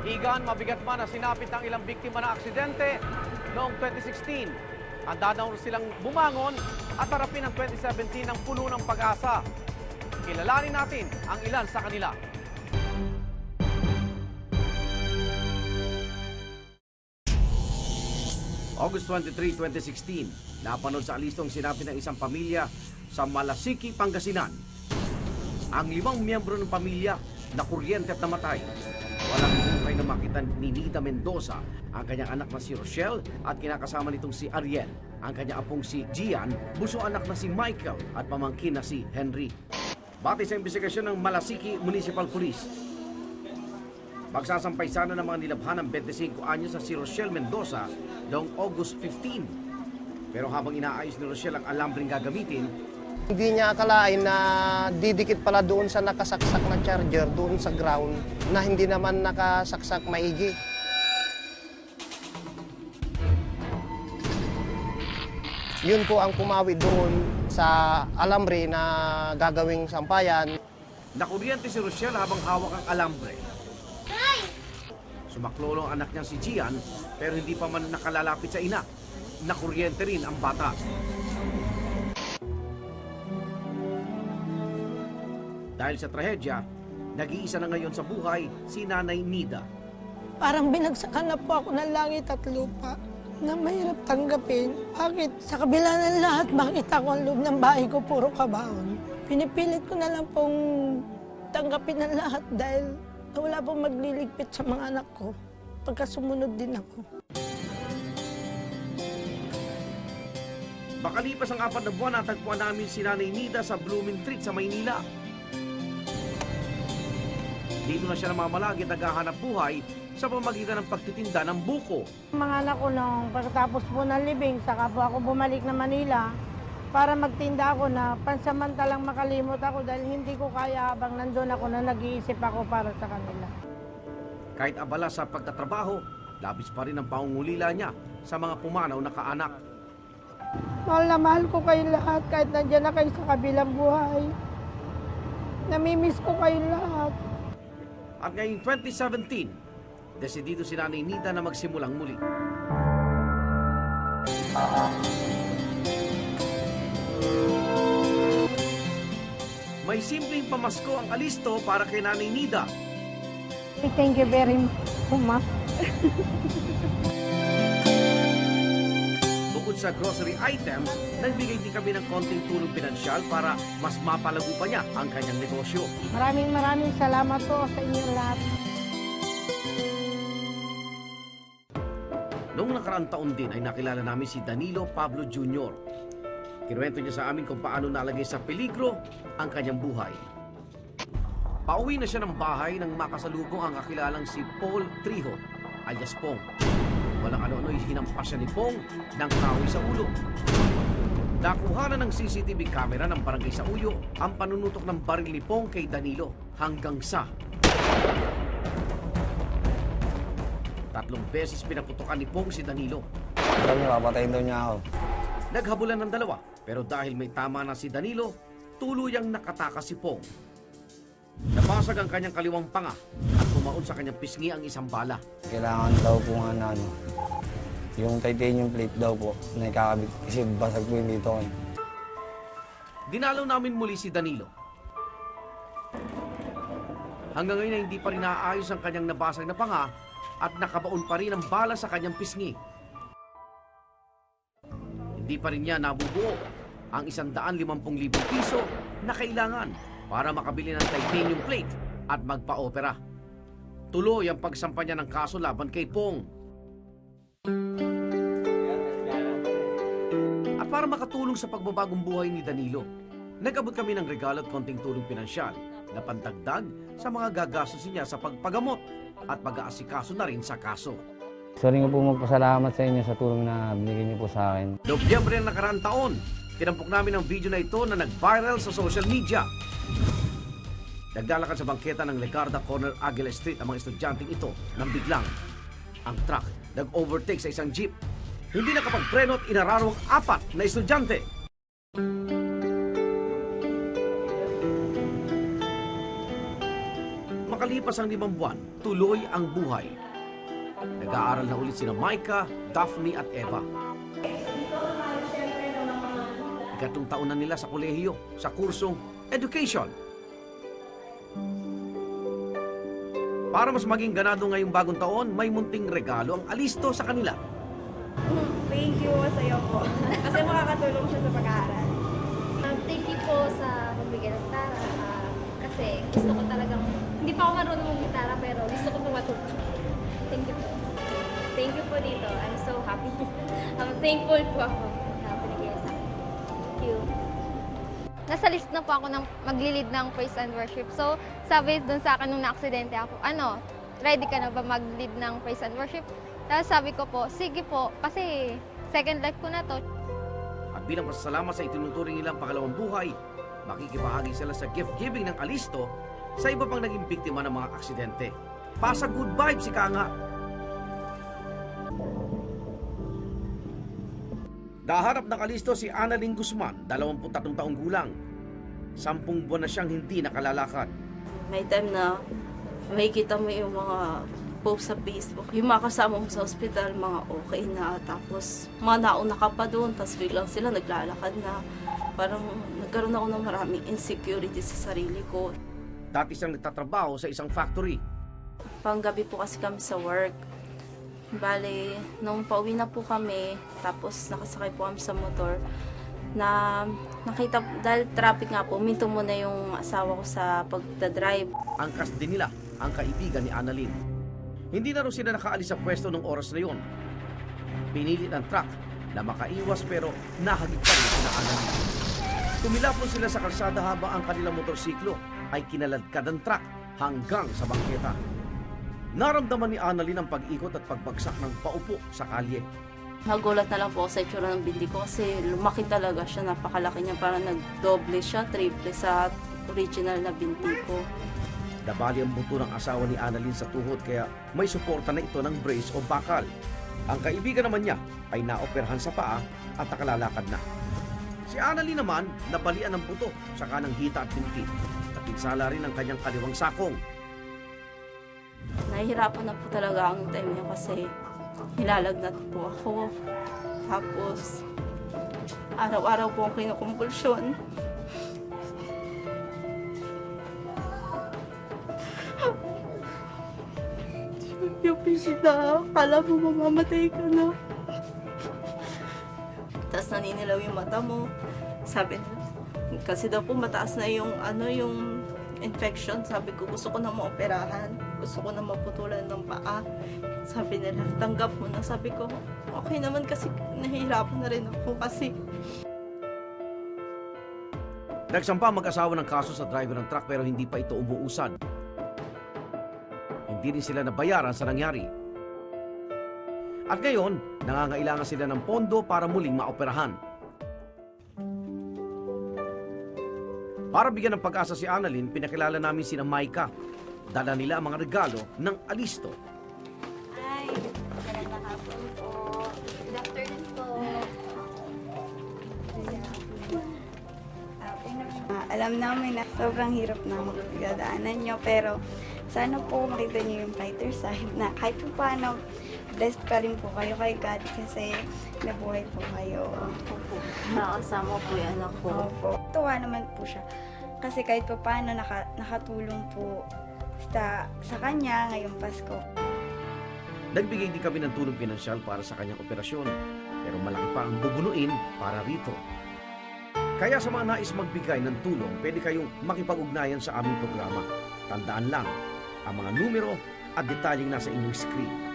Igan, mabigat man na sinapit ng ilang biktima ng aksidente noong 2016. Handa na silang bumangon at harapin ang 2017 ng puno ng pag-asa. Kilalanin natin ang ilan sa kanila. August 23, 2016, napanood sa alistong sinabi ng isang pamilya sa Malasiki, Pangasinan. Ang 5 miyembro ng pamilya na kuryente at namatay. Walang buhay na makita ni Nida Mendoza, ang kanyang anak na si Rochelle at kinakasama nitong si Ariel, ang kanyang apong si Gian, bunso anak na si Michael at pamangkin na si Henry. Batay sa investigasyon ng Malasiki Municipal Police, magsasampay sana ng mga nilabhan ng 25 anyos sa si Rochelle Mendoza noong August 15. Pero habang inaayos ni Rochelle ang alambreng gagamitin, hindi niya akalain na didikit pala doon sa nakasaksak na charger doon sa ground na hindi naman nakasaksak maigi. Yun po ang pumawi doon sa alambre na gagawing sampayan. Nakuryente si Rochelle habang hawak ang alambre. Sumaklolo ang anak niyang si Gian pero hindi pa man nakalalapit sa ina. Nakuryente rin ang bata. Dahil sa trahedya, nag-iisa na ngayon sa buhay si Nanay Nida. Parang binagsakan na po ako ng langit at lupa na mahirap tanggapin. Bakit? Sa kabila ng lahat, makita ko ang loob ng bahay ko puro kabaon. Pinipilit ko na lang pong tanggapin ang lahat dahil wala pong magliligpit sa mga anak ko pagka sumunod din ako. Makalipas ang 4 na buwan, natagpuan namin si Nanay Nida sa Blooming Street sa Maynila. Dito na siya namamalagi at naghahanap buhay sa pamagitan ng pagtitinda ng buko. Mga anak ko nung pagkatapos po ng libing, saka po ako bumalik na Manila para magtinda ako na pansamantalang makalimot ako dahil hindi ko kaya habang nandun ako na nag-iisip ako para sa kanila. Kahit abala sa pagtatrabaho, labis pa rin ang pangungulila niya sa mga pumanaw na kaanak. Mahal na mahal ko kayo lahat kahit nandiyan na kayo sa kabilang buhay. Namimiss ko kayo lahat. At ngayong 2017, desidido si Nanay Nida na magsimulang muli. May simpleng pamasko ang alisto para kay Nanay Nida. Thank you very much, Ma. Bukod sa grocery items, nagbigay din kami ng konting tulong pinansyal para mas mapalago pa niya ang kanyang negosyo. Maraming salamat po sa inyong lahat. Noong nakaraang taon din ay nakilala namin si Danilo Pablo Jr. Kinuwento niya sa amin kung paano nalagay sa peligro ang kanyang buhay. Pauwi na siya ng bahay nang makasalubong ang kakilalang si Paul Triho, alias Pong. Walang ano-ano hinampas siya ni Pong ng kahoy sa ulo. Nakuha na ng CCTV camera ng barangay sa Uyo ang panunutok ng baril ni Pong kay Danilo hanggang sa 3 beses pinaputukan ni Pong si Danilo. Sabi niya, papatayin daw niya ako. Naghabulan ng dalawa pero dahil may tama na si Danilo, tuluyang nakatakas si Pong. Napasag ang kanyang kaliwang panga at pumaon sa kanyang pisngi ang isang bala. Kailangan daw po nga na yung titanium plate daw po na ikakabit kasi basag po yung dito. Dinalaw namin muli si Danilo. Hanggang ngayon ay hindi pa rin naaayos ang kanyang nabasag na panga at nakabaon pa rin ang bala sa kanyang pisngi. Hindi pa rin niya nabubuo ang 150,000 piso na kailangan para makabili ng titanium plate at magpa-opera. Tuloy ang pagsampa niya ng kaso laban kay Pong. At para makatulong sa pagbabagong buhay ni Danilo, nag-abot kami ng regalo at konting tulong pinansyal na pandagdag sa mga gagastusin niya sa pagpagamot at pag-aasikaso na rin sa kaso. Gusto rin ko po magpasalamat sa inyo sa tulong na binigyan niyo po sa akin. Nobyembre ng nakaraang taon, tinampok namin ang video na ito na nag-viral sa social media. Naglalakad sa bangketa ng Legarda Corner, Aguila Street ang mga estudyanteng ito nang biglang ang truck nag-overtake sa isang jeep. Hindi nakapagpreno at inararo ang 4 na estudyante. Makalipas ang 5 buwan, tuloy ang buhay. Nag-aaral na ulit sina Micah, Daphne at Eva. Ikatong taon na nila sa kolehiyo, sa kursong Education. Para mas maging ganado ngayong bagong taon, may munting regalo ang alisto sa kanila. Thank you sa iyo po. Kasi makakatulong siya sa pag-aaral. Thank you po sa magbigay ng gitara. Kasi gusto ko talagang, hindi pa ako marunong mag-gitara pero gusto ko po matuto. Thank you po. Thank you po dito. I'm so happy. I'm thankful po ako na pinigay sa akin. Thank you. Nasa list na po ako ng maglilid ng praise and worship. So, sabi dun sa akin nung na-aksidente ako, ready ka na ba mag-lead ng praise and worship? Tapos sabi ko po, sige po, kasi second life ko na to. At bilang pasasalamat sa itinuturing nilang pangalawang buhay, makikibahagi sila sa gift-giving ng alisto sa iba pang naging biktima ng mga aksidente. Pasa good vibes, ika nga. Daharap ng alisto si Annalyn Guzman, 23 taong gulang. 10 buwan na siyang hindi nakalalakad. May time na makikita mo yung mga post sa Facebook. Yung mga kasama mo sa ospital, mga okay na. Tapos mga nauna ka pa doon, tapos biglang sila naglalakad na. Parang nagkaroon ako ng maraming insecurity sa sarili ko. Dati siyang nagtatrabaho sa isang factory. Panggabi po kasi kami sa work. Bale, nung pauwi na po kami, tapos nakasakay po kami sa motor, na nakita, dahil traffic nga po, minto muna yung asawa ko sa pagdadrive. Angkas din nila ang kaibigan ni Annalyn. Hindi na raw sila nakaalis sa pwesto ng oras na yon. Pinilit ang truck na makaiwas pero nahagip pa rin sila Annalyn. Tumilapon sila sa kalsada habang ang kanilang motorsiklo ay kinaladkad ng truck hanggang sa bangketa. Naramdaman ni Annalyn ang pag-ikot at pagbagsak ng paupo sa kalye. Nagulat na lang po ako sa itsura ng binti ko kasi lumaki talaga siya, napakalaki niya, parang nagdoble siya, triple sa original na binti ko. Nabali ang buto ng asawa ni Annalyn sa tuhod kaya may suporta na ito ng brace o bakal. Ang kaibigan naman niya ay naoperahan sa paa at nakalalakad na. Si Annalyn naman nabalian ng buto sa kanang hita at binti. Napinsala rin ang kanyang kaliwang sakong. Nahihirapan na po talaga ang time niya kasi nilalagnat po ako. Tapos, araw-araw po akong kinukumpulsyon. Yung pisita, kala mo mamamatay ka na. Tapos naninilaw yung mata mo. Sabi nila, kasi daw po mataas na yung yung infection. Sabi ko, gusto ko na maoperahan. Gusto ko na maputulan ng paa. Sabi nila, tanggap mo na. Sabi ko, okay naman kasi nahihirapan na rin ako kasi. Nagsampa mag-asawa ng kaso sa driver ng truck pero hindi pa ito umuusad. Hindi rin sila nabayaran sa nangyari. At ngayon, nangangailangan sila ng pondo para muling maoperahan. Para bigyan ng pag-asa si Annalyn, pinakilala namin sina Micah. Dala nila ang mga regalo ng alisto. Hi, magandang hapon po. Good afternoon po. Alam namin na sobrang hirap na magdadaanan nyo, pero sana po makita nyo yung fighter side na kahit po paano, blessed pa rin po kayo kay God kasi nabuhay po kayo. Nakasama po yung anak ko. Opo. Tuwa naman po siya. Kasi kahit pa paano nakatulong po sa kanya ngayong Pasko. Nagbigay din kami ng tulong pinansyal para sa kanyang operasyon. Pero malaki pa ang bubunuin para rito. Kaya sa mga nais magbigay ng tulong, pwede kayong makipag-ugnayan sa aming programa. Tandaan lang, ang mga numero at detalyeng nasa inyong screen.